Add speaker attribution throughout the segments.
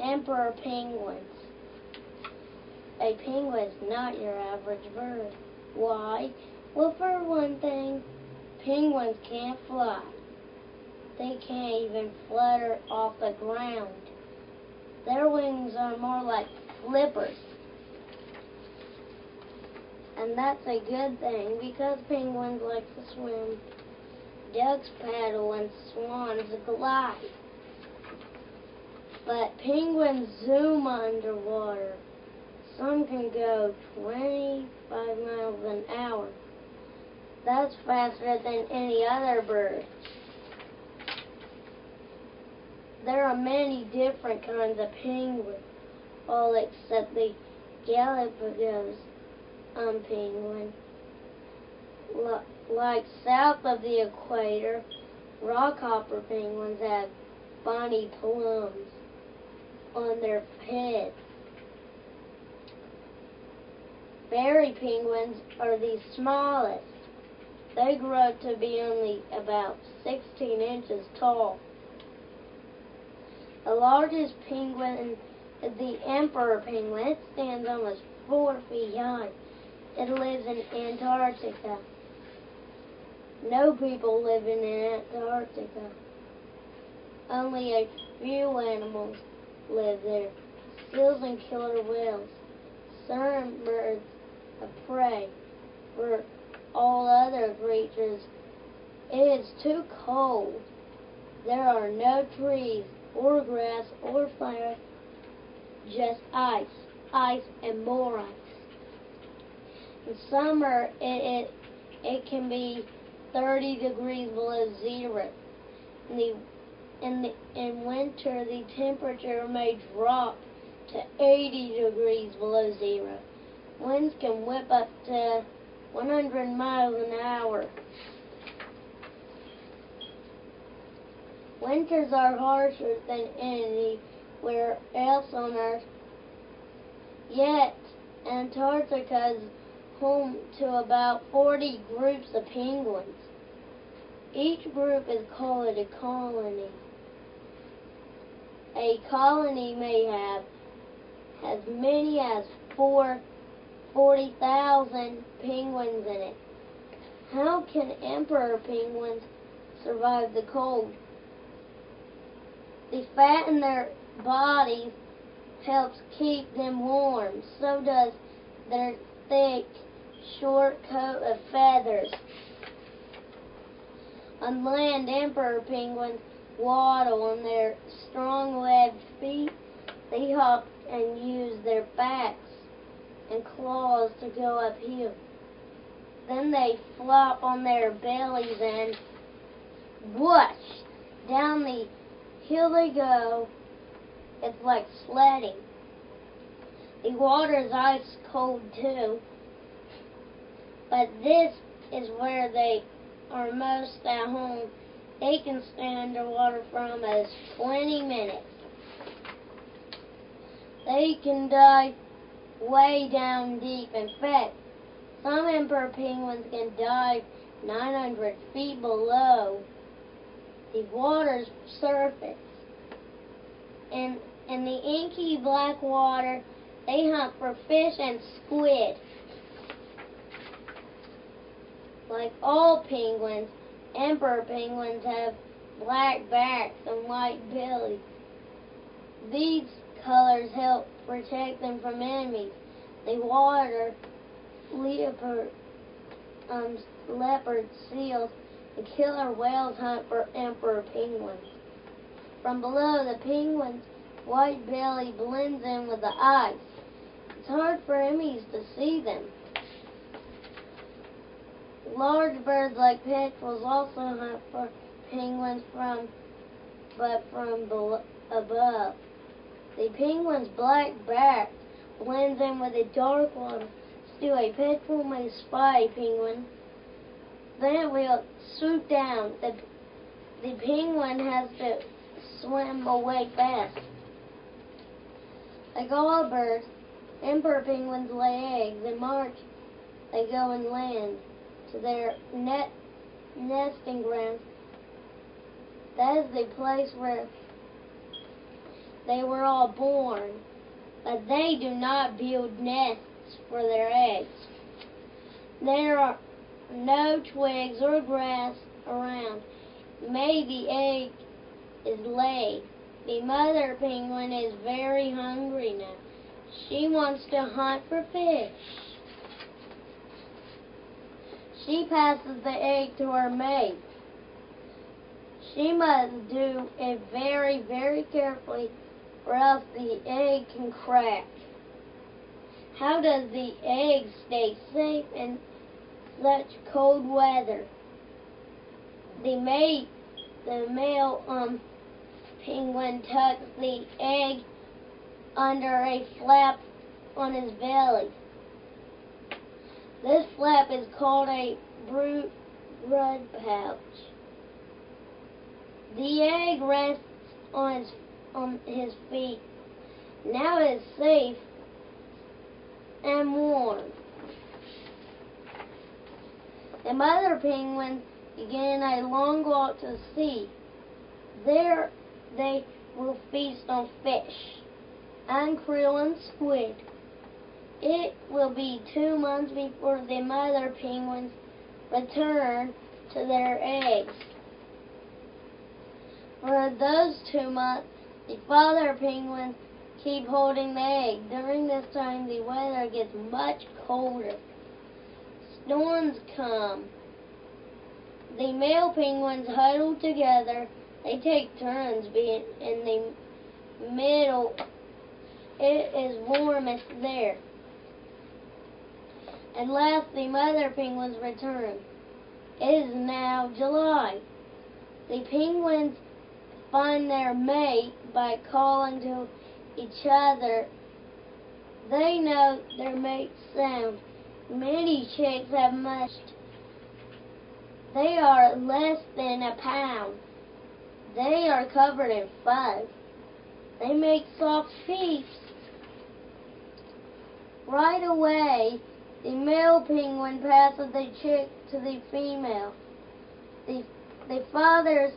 Speaker 1: Emperor penguins. A penguin's not your average bird. Why? Well, for one thing, penguins can't fly. They can't even flutter off the ground. Their wings are more like flippers. And that's a good thing because penguins like to swim. Ducks paddle and swans glide. But penguins zoom underwater. Some can go 25 miles an hour. That's faster than any other bird. There are many different kinds of penguins, all except the Galapagos penguin. Like south of the equator, rockhopper penguins have bonny plumes on their heads. Fairy penguins are the smallest. They grow to be only about 16 inches tall. The largest penguin is the emperor penguin. It stands almost 4 feet high. It lives in Antarctica. No people live in Antarctica. Only a few animals live there. Seals and killer whales. Certain birds of prey. For all other creatures, it is too cold. There are no trees or grass or fire, just ice, and more ice. In summer, it can be 30 degrees below zero. In winter, the temperature may drop to 80 degrees below zero. Winds can whip up to 100 miles an hour. Winters are harsher than anywhere else on Earth. Yet, Antarctica is home to about 40 groups of penguins. Each group is called a colony. A colony may have as many as 40,000 penguins in it. How can emperor penguins survive the cold? The fat in their bodies helps keep them warm. So does their thick, short coat of feathers. On land, emperor penguins waddle on their strong webbed feet. They hop and use their backs and claws to go uphill. Then they flop on their bellies and whoosh! Down the hill they go. It's like sledding. The water's ice cold too. But this is where they are most at home. They can stay underwater for almost 20 minutes. They can dive way down deep. In fact, some emperor penguins can dive 900 feet below the water's surface. In the inky black water, they hunt for fish and squid. Like all penguins, emperor penguins have black backs and white bellies. These colors help protect them from enemies. The water leopard, seals, and killer whales hunt for emperor penguins. From below, the penguin's white belly blends in with the ice. It's hard for enemies to see them. Large birds like petrels also hunt for penguins from above. The penguin's black back blends in with the dark water. Still, a petrel may spy a penguin. Then it will swoop down. The penguin has to swim away fast. Like all birds, emperor penguins lay eggs. In March, they go and land to their nesting grounds. That is the place where they were all born, but they do not build nests for their eggs. There are no twigs or grass around. Maybe the egg is laid. The mother penguin is very hungry now. She wants to hunt for fish. She passes the egg to her mate. She must do it very, very carefully, or else the egg can crack. How does the egg stay safe in such cold weather? The male penguin tucks the egg under a flap on his belly. This flap is called a brood pouch. The egg rests on his feet. Now it is safe and warm. The mother penguins begin a long walk to the sea. There they will feast on fish and krill and squid. It will be 2 months before the mother penguins return to their eggs. For those 2 months, the father penguins keep holding the egg. During this time, the weather gets much colder. Storms come. The male penguins huddle together. They take turns being in the middle. It is warmest there. At last, the mother penguins return. It is now July. The penguins find their mate by calling to each other. They know their mate's sound. Many chicks have mushed. They are less than a pound. They are covered in fuzz. They make soft peeps. Right away, the male penguin passes the chick to the female. The fathers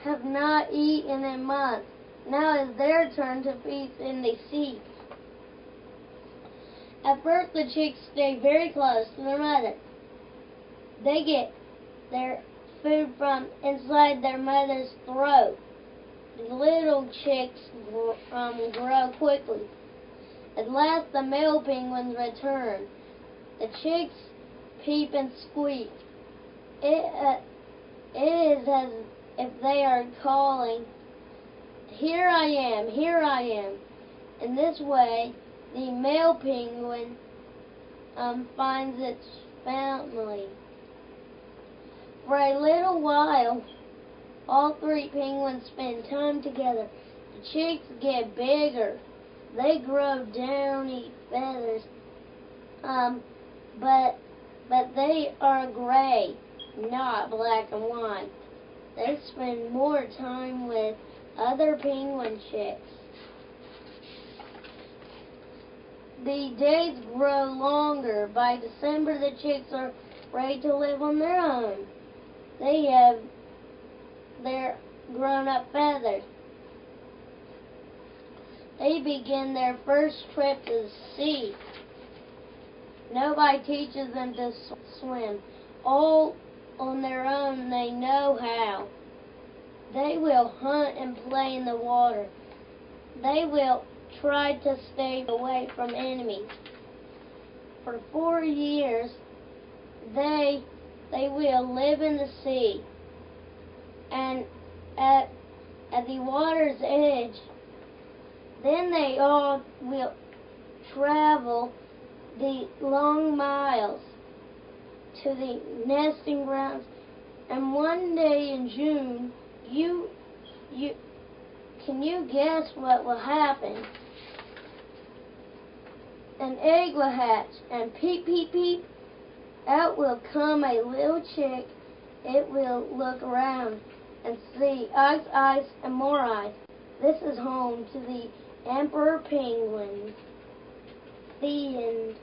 Speaker 1: have not eaten in months. Now it's their turn to feast in the sea. At first, the chicks stay very close to their mother. They get their food from inside their mother's throat. The little chicks grow quickly. At last, the male penguins return. The chicks peep and squeak. It is as if they are calling, "Here I am, here I am." In this way, the male penguin finds its family. For a little while, all 3 penguins spend time together. The chicks get bigger. They grow downy feathers, but they are gray, not black and white. They spend more time with other penguin chicks. The days grow longer. By December, the chicks are ready to live on their own. They have their grown-up feathers. They begin their first trip to the sea. Nobody teaches them to swim. All on their own, they know how. They will hunt and play in the water. They will try to stay away from enemies. For 4 years, they will live in the sea. And at the water's edge, then they all will travel the long miles to the nesting grounds. And one day in June, can you guess what will happen? An egg will hatch, and peep, peep, peep, out will come a little chick. It will look around and see eyes, eyes, and more eyes. This is home to the emperor penguin. The end.